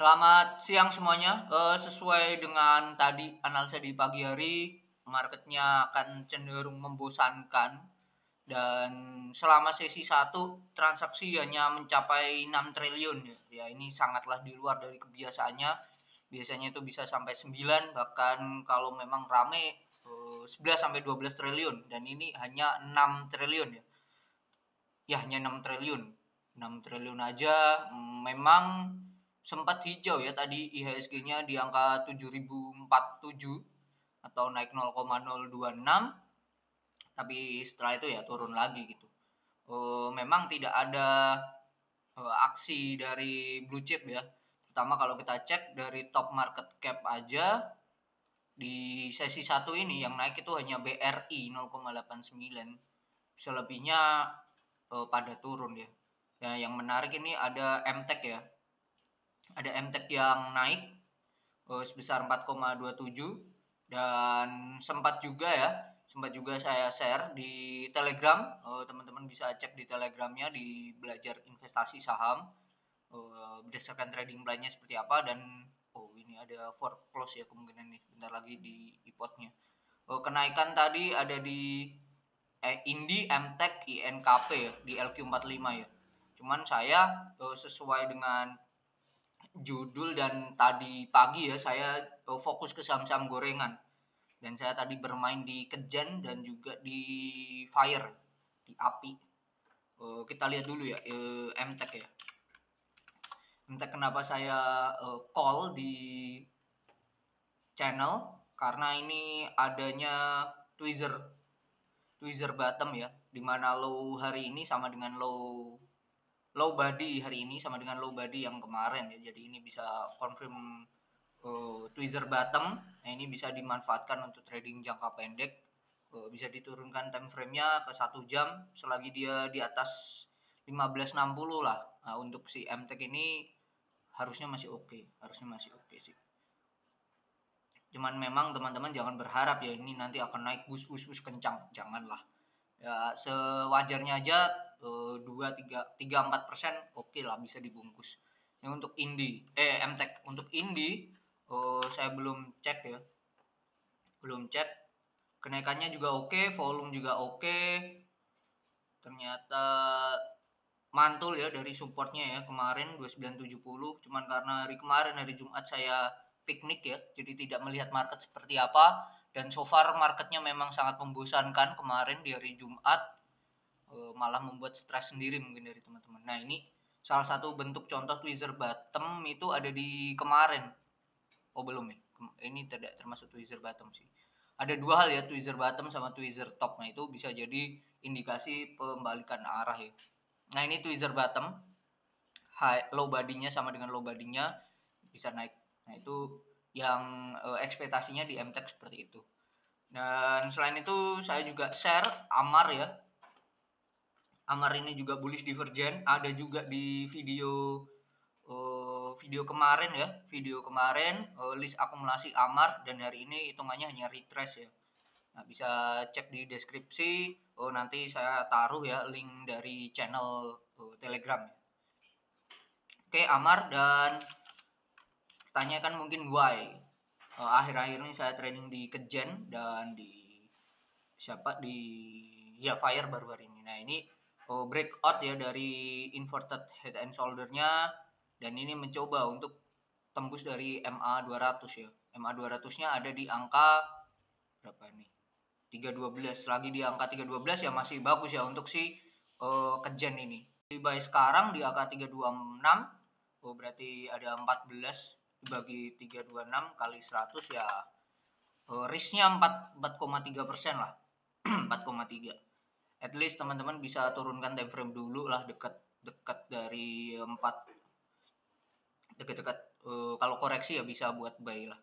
Selamat siang semuanya. Sesuai dengan tadi analisa di pagi hari, marketnya akan cenderung membosankan dan selama sesi 1 transaksi hanya mencapai 6 triliun ya. Ya ini sangatlah di luar dari kebiasaannya. Biasanya itu bisa sampai 9, bahkan kalau memang rame 11 sampai 12 triliun dan ini hanya 6 triliun ya. Ya hanya 6 triliun. 6 triliun aja memang sempat hijau ya tadi IHSG-nya di angka 7047 atau naik 0,026, tapi setelah itu ya turun lagi gitu. Memang tidak ada aksi dari blue chip ya, terutama kalau kita cek dari top market cap aja di sesi 1 ini yang naik itu hanya BRI 0,89, selebihnya pada turun ya. Nah yang menarik ini ada MTEK ya, ada MTEK yang naik sebesar 4,27 dan sempat juga saya share di Telegram. Teman-teman bisa cek di Telegramnya di belajar investasi saham, berdasarkan trading plan-nya seperti apa. Dan ini ada foreclose ya kemungkinan nih bentar lagi di ipotnya. Kenaikan tadi ada di Indi, MTEK, INKP ya, di LQ45 ya. Cuman saya sesuai dengan judul dan tadi pagi ya saya fokus ke saham-saham gorengan, dan saya tadi bermain di Kejen dan juga di Fire, di API. Kita lihat dulu ya MTEK ya. MTEK kenapa saya call di channel, karena ini adanya tweezer bottom ya, dimana low hari ini sama dengan low body hari ini sama dengan low body yang kemarin ya. Jadi ini bisa confirm tweezer bottom. Nah ini bisa dimanfaatkan untuk trading jangka pendek. Bisa diturunkan time frame-nya ke 1 jam selagi dia di atas 1560 lah. Nah untuk si MTEK ini harusnya masih oke sih. Cuman memang teman-teman jangan berharap ya ini nanti akan naik bus kencang, janganlah. Ya sewajarnya aja 2-3-4% oke lah, bisa dibungkus. Ini untuk MTEK. Untuk Indi saya belum cek ya, kenaikannya juga oke, volume juga oke. Ternyata mantul ya dari supportnya ya kemarin 2970. Cuman karena hari Jumat saya piknik ya, jadi tidak melihat market seperti apa. Dan so far marketnya memang sangat membosankan kemarin di hari Jumat, malah membuat stres sendiri mungkin dari teman-teman. Nah ini salah satu bentuk contoh tweezer bottom itu ada di kemarin. Belum ya, ini tidak termasuk tweezer bottom sih. Ada dua hal ya, tweezer bottom sama tweezer top. Nah itu bisa jadi indikasi pembalikan arah ya. Nah ini tweezer bottom, low body-nya sama dengan low body-nya bisa naik. Nah itu yang ekspektasinya di MTEK seperti itu. Dan selain itu saya juga share Amar ya. Amar ini juga bullish divergent, ada juga di video kemarin ya, list akumulasi Amar, dan hari ini hitungannya hanya retrace ya. Nah bisa cek di deskripsi, nanti saya taruh ya link dari channel Telegram ya. Oke Amar, dan tanyakan mungkin why. Akhir-akhir ini saya trading di Kejen dan di Fire baru hari ini. Nah ini breakout ya dari inverted head and shoulder-nya, dan ini mencoba untuk tembus dari MA 200 ya. MA 200-nya ada di angka berapa nih? 312. Lagi di angka 312 ya masih bagus ya untuk si Kejen ini. Di buy sekarang di angka 326. Berarti ada 14 dibagi 326 kali 100 ya, risknya 4,3% lah. 4,3. At least teman-teman bisa turunkan time frame dulu lah, dekat dari 4, dekat kalau koreksi ya bisa buat buy lah.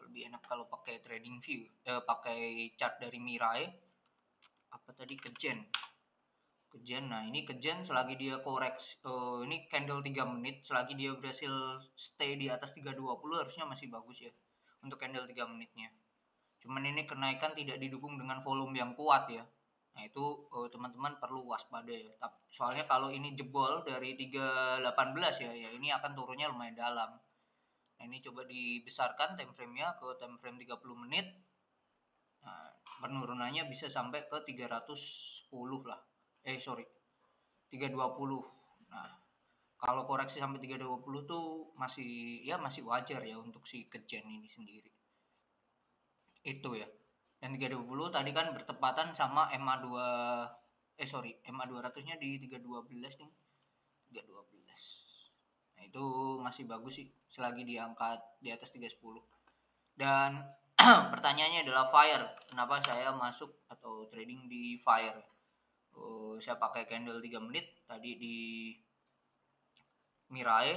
Lebih enak kalau pakai trading view, pakai chart dari Mirai. Apa tadi, Kejen. Nah ini Kejen selagi dia koreksi, ini candle 3 menit, selagi dia berhasil stay di atas 320 harusnya masih bagus ya untuk candle 3 menitnya. Cuman ini kenaikan tidak didukung dengan volume yang kuat ya. Nah itu teman-teman perlu waspada ya. Soalnya kalau ini jebol dari 318 ya, ya ini akan turunnya lumayan dalam. Nah ini coba dibesarkan time frame-nya ke time frame 30 menit. Nah, penurunannya bisa sampai ke 310 lah. Sorry, 320. Nah, kalau koreksi sampai 320 tuh masih wajar ya untuk si Kejen ini sendiri. Itu ya. Dan 320 tadi kan bertepatan sama MA 200-nya di 312 nih. 312. Nah, itu masih bagus sih selagi diangkat di atas 310. Dan pertanyaannya adalah FIRE. Kenapa saya masuk atau trading di FIRE? Saya pakai candle 3 menit tadi di Mirai.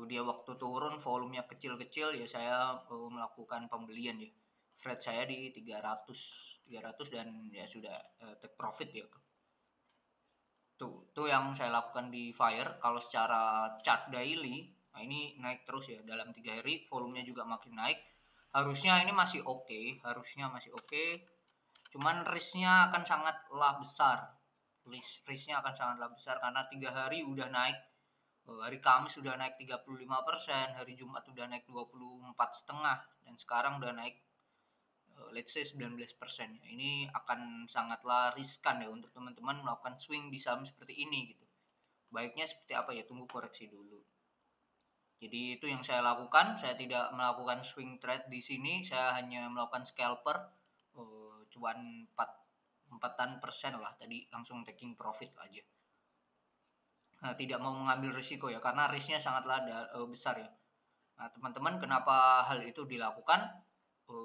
Dia waktu turun volumenya kecil-kecil ya saya melakukan pembelian ya. Trade saya di 300 dan ya sudah take profit ya. Tuh yang saya lakukan di FIRE. Kalau secara chart daily, nah ini naik terus ya dalam 3 hari, volumenya juga makin naik. Harusnya ini masih oke, Cuman risknya akan sangatlah besar. Risknya akan sangatlah besar karena 3 hari udah naik. Hari Kamis sudah naik 35%, hari Jumat udah naik 24,5, dan sekarang udah naik let's say 19%. Ini akan sangatlah riskan ya untuk teman-teman melakukan swing di saham seperti ini gitu. Baiknya seperti apa ya, tunggu koreksi dulu. Jadi itu yang saya lakukan, saya tidak melakukan swing trade di sini, saya hanya melakukan scalper, cuan 4% lah tadi, langsung taking profit aja. Nah, tidak mau mengambil risiko ya, karena risknya sangatlah besar ya. Nah, teman-teman kenapa hal itu dilakukan?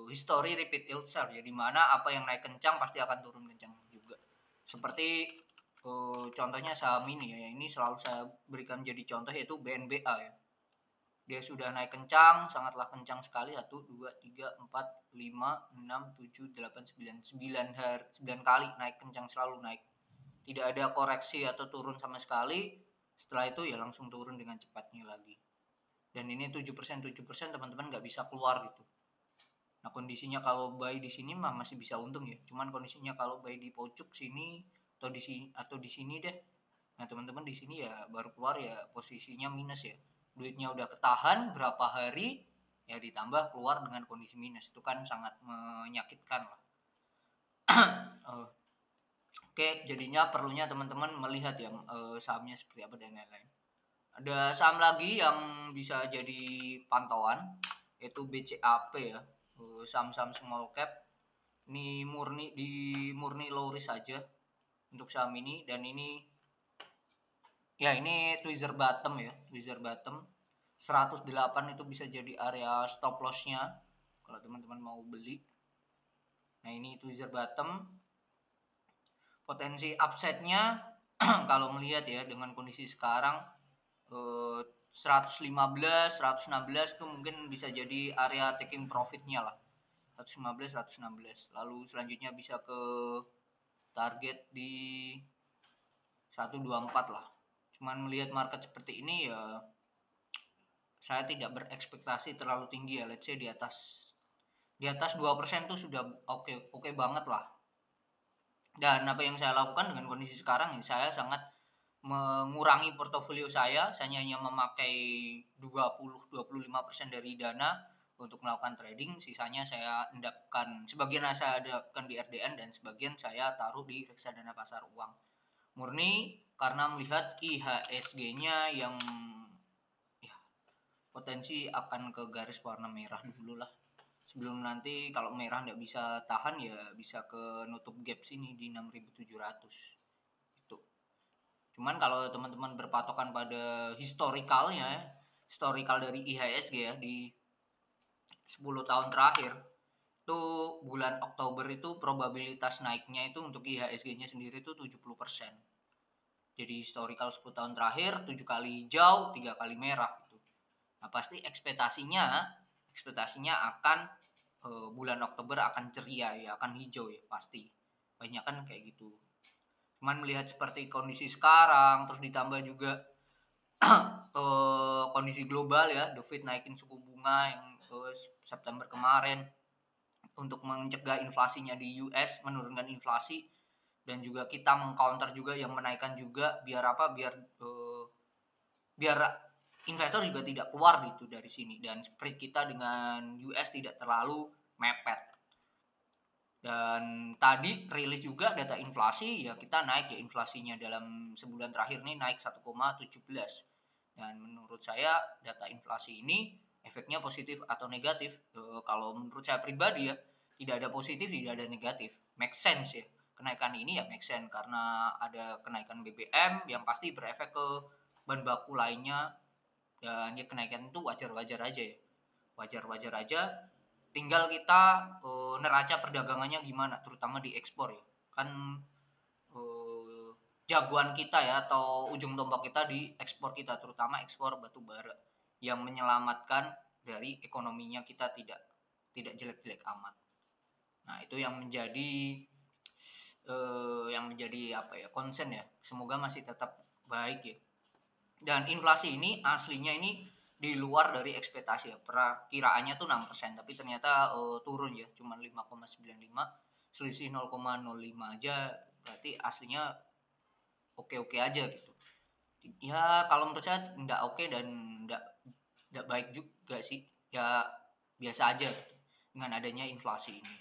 History repeat itself ya, dimana apa yang naik kencang pasti akan turun kencang juga. Seperti contohnya saham ini ya, ini selalu saya berikan jadi contoh yaitu BNBA ya. Dia sudah naik kencang, sangatlah kencang sekali, 1, 2, 3, 4, 5, 6, 7, 8, 9 kali naik kencang, selalu naik. Tidak ada koreksi atau turun sama sekali, setelah itu ya langsung turun dengan cepatnya lagi. Dan ini 7% teman-teman nggak bisa keluar gitu. Nah kondisinya kalau buy di sini mah masih bisa untung ya, cuman kondisinya kalau buy di pojok sini atau di sini deh, nah teman-teman di sini ya baru keluar ya posisinya minus ya, duitnya udah ketahan berapa hari ya ditambah keluar dengan kondisi minus, itu kan sangat menyakitkan lah. Oke, jadinya perlunya teman-teman melihat ya sahamnya seperti apa dan lain-lain. Ada saham lagi yang bisa jadi pantauan yaitu BCAP ya, saham-saham small cap. Ini murni low risk saja untuk saham ini, dan ini tweezer bottom ya, tweezer bottom 108 itu bisa jadi area stop loss-nya kalau teman-teman mau beli. Nah ini tweezer bottom, potensi upside-nya kalau melihat ya dengan kondisi sekarang 115, 116 itu mungkin bisa jadi area taking profit-nya lah. 115, 116. Lalu selanjutnya bisa ke target di 124 lah. Cuman melihat market seperti ini ya saya tidak berekspektasi terlalu tinggi ya. Let's say di atas 2% tuh sudah oke banget lah. Dan apa yang saya lakukan dengan kondisi sekarang ya, saya sangat mengurangi portofolio saya hanya memakai 20-25% dari dana untuk melakukan trading, sisanya saya endapkan, sebagian saya endapkan di RDN dan sebagian saya taruh di reksadana pasar uang. Murni karena melihat IHSG-nya yang ya, potensi akan ke garis warna merah dulu lah. Sebelum nanti kalau merah nggak bisa tahan ya bisa ke nutup gap sini di 6.700. Cuman kalau teman-teman berpatokan pada historical dari IHSG ya di 10 tahun terakhir, itu bulan Oktober itu probabilitas naiknya itu untuk IHSG-nya sendiri itu 70%. Jadi historical 10 tahun terakhir 7 kali hijau, 3 kali merah gitu. Nah, pasti ekspektasinya akan bulan Oktober akan ceria ya, akan hijau ya pasti. Banyak kan kayak gitu. Cuman melihat seperti kondisi sekarang, terus ditambah juga kondisi global ya, The Fed naikin suku bunga yang September kemarin untuk mencegah inflasinya di US, menurunkan inflasi, dan juga kita mengcounter juga yang menaikkan juga, biar apa, biar investor juga tidak keluar gitu dari sini, dan spread kita dengan US tidak terlalu mepet. Dan tadi rilis juga data inflasi, ya kita naik ya, inflasinya dalam sebulan terakhir nih naik 1,17. Dan menurut saya data inflasi ini efeknya positif atau negatif. Kalau menurut saya pribadi ya, tidak ada positif, tidak ada negatif. Make sense ya. Kenaikan ini ya make sense karena ada kenaikan BBM yang pasti berefek ke bahan baku lainnya, dan ya kenaikan itu wajar-wajar aja ya. Wajar-wajar aja. Tinggal kita neraca perdagangannya gimana, terutama di ekspor ya. Kan jagoan kita ya, atau ujung tombak kita di ekspor kita, terutama ekspor batu bara yang menyelamatkan dari ekonominya kita tidak jelek-jelek amat. Nah, itu yang menjadi apa ya, concern ya. Semoga masih tetap baik ya. Dan inflasi ini aslinya ini di luar dari ekspektasi ya. Perakiraannya tuh 6%, tapi ternyata turun ya, cuma 5,95, selisih 0,05 aja, berarti aslinya oke-oke aja gitu. Ya kalau menurut saya enggak oke dan enggak baik juga sih. Ya biasa aja gitu dengan adanya inflasi ini.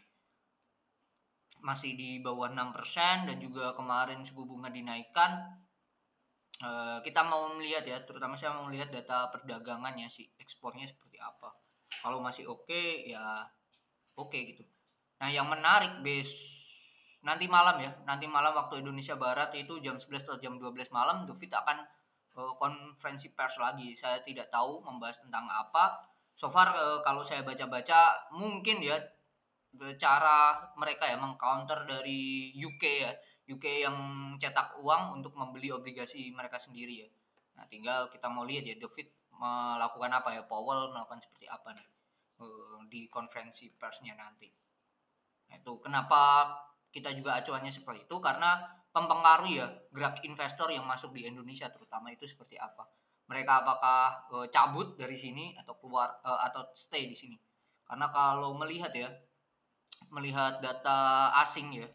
Masih di bawah 6% dan juga kemarin suku bunga dinaikkan. Kita mau melihat ya, terutama saya mau melihat data perdagangannya sih, ekspornya seperti apa. Kalau masih oke ya oke gitu. Nah, yang menarik nanti malam ya, nanti malam waktu Indonesia Barat itu jam 11 atau jam 12 malam, The Fed akan konferensi pers lagi. Saya tidak tahu membahas tentang apa. So far kalau saya baca-baca mungkin ya cara mereka ya mengcounter dari UK ya, UK yang cetak uang untuk membeli obligasi mereka sendiri ya. Nah, tinggal kita mau lihat ya The Fed melakukan apa ya, Powell melakukan seperti apa nih di konferensi persnya nanti. Nah, itu kenapa kita juga acuannya seperti itu, karena mempengaruhi ya gerak investor yang masuk di Indonesia terutama itu seperti apa. Mereka apakah cabut dari sini atau keluar atau stay di sini. Karena kalau melihat data asing ya,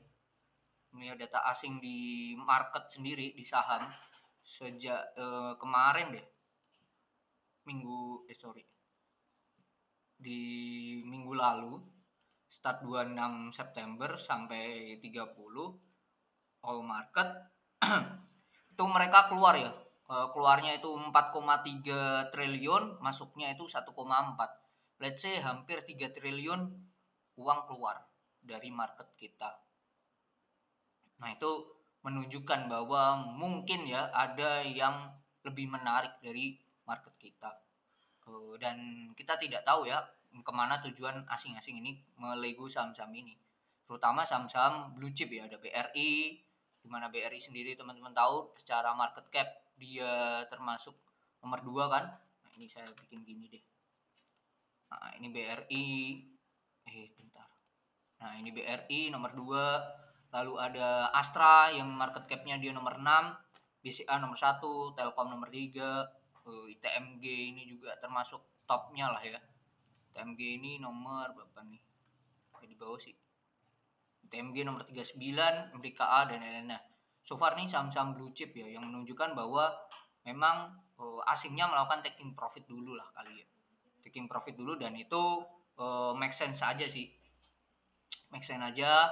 melihat data asing di market sendiri, di saham sejak kemarin deh, di minggu lalu, start 26 September sampai 30 all market itu mereka keluar ya, keluarnya itu 4,3 triliun, masuknya itu 1,4. Let's say hampir 3 triliun uang keluar dari market kita. Nah, itu menunjukkan bahwa mungkin ya ada yang lebih menarik dari market kita. Dan kita tidak tahu ya kemana tujuan asing-asing ini melego saham-saham ini. Terutama saham-saham blue chip ya, ada BRI, di mana BRI sendiri teman-teman tahu secara market cap dia termasuk nomor 2 kan. Nah, ini saya bikin gini deh. Nah, ini BRI. Bentar. Nah, ini BRI nomor 2. Lalu ada Astra yang market cap-nya dia nomor 6, BCA nomor 1, Telkom nomor 3, ITMG ini juga termasuk topnya lah ya. ITMG ini nomor berapa nih? Di bawah sih. ITMG nomor 39, MDKA dan lain-lain. Nah, so far nih saham-saham blue chip ya yang menunjukkan bahwa memang asingnya melakukan taking profit dulu lah kali ya. Taking profit dulu, dan itu make sense aja sih. Make sense aja.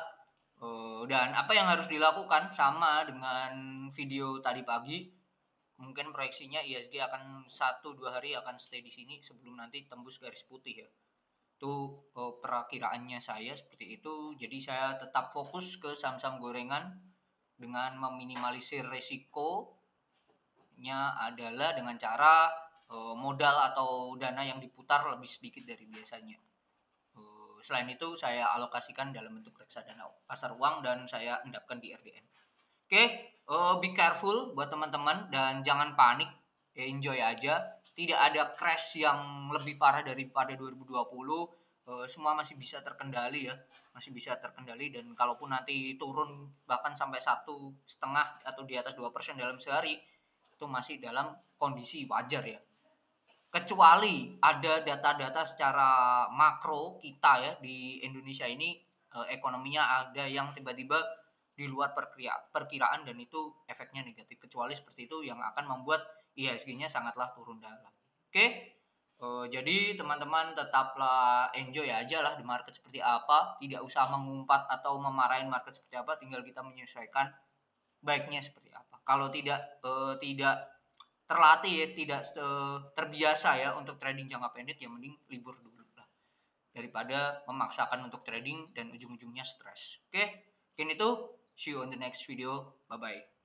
Dan apa yang harus dilakukan sama dengan video tadi pagi, mungkin proyeksinya ISG akan 1-2 hari akan stay di sini sebelum nanti tembus garis putih ya. Itu perakiraannya saya seperti itu. Jadi saya tetap fokus ke saham-saham gorengan dengan meminimalisir resikonya adalah dengan cara modal atau dana yang diputar lebih sedikit dari biasanya. Selain itu saya alokasikan dalam bentuk reksadana pasar uang dan saya endapkan di RDN. Oke, be careful buat teman-teman dan jangan panik, ya enjoy aja. Tidak ada crash yang lebih parah daripada 2020. Semua masih bisa terkendali ya, masih bisa terkendali, dan kalaupun nanti turun bahkan sampai 1,5 atau di atas 2% dalam sehari, itu masih dalam kondisi wajar ya. Kecuali ada data-data secara makro kita ya di Indonesia ini, ekonominya ada yang tiba-tiba di luar perkiraan dan itu efeknya negatif, kecuali seperti itu yang akan membuat IHSG-nya sangatlah turun dalam. Oke. Jadi teman-teman tetaplah enjoy aja lah di market seperti apa, tidak usah mengumpat atau memarahin market seperti apa, tinggal kita menyesuaikan baiknya seperti apa. Kalau tidak terlatih ya, tidak terbiasa ya untuk trading jangka pendek, ya mending libur dulu lah daripada memaksakan untuk trading dan ujung-ujungnya stres. Oke, mungkin itu, see you on the next video, bye bye.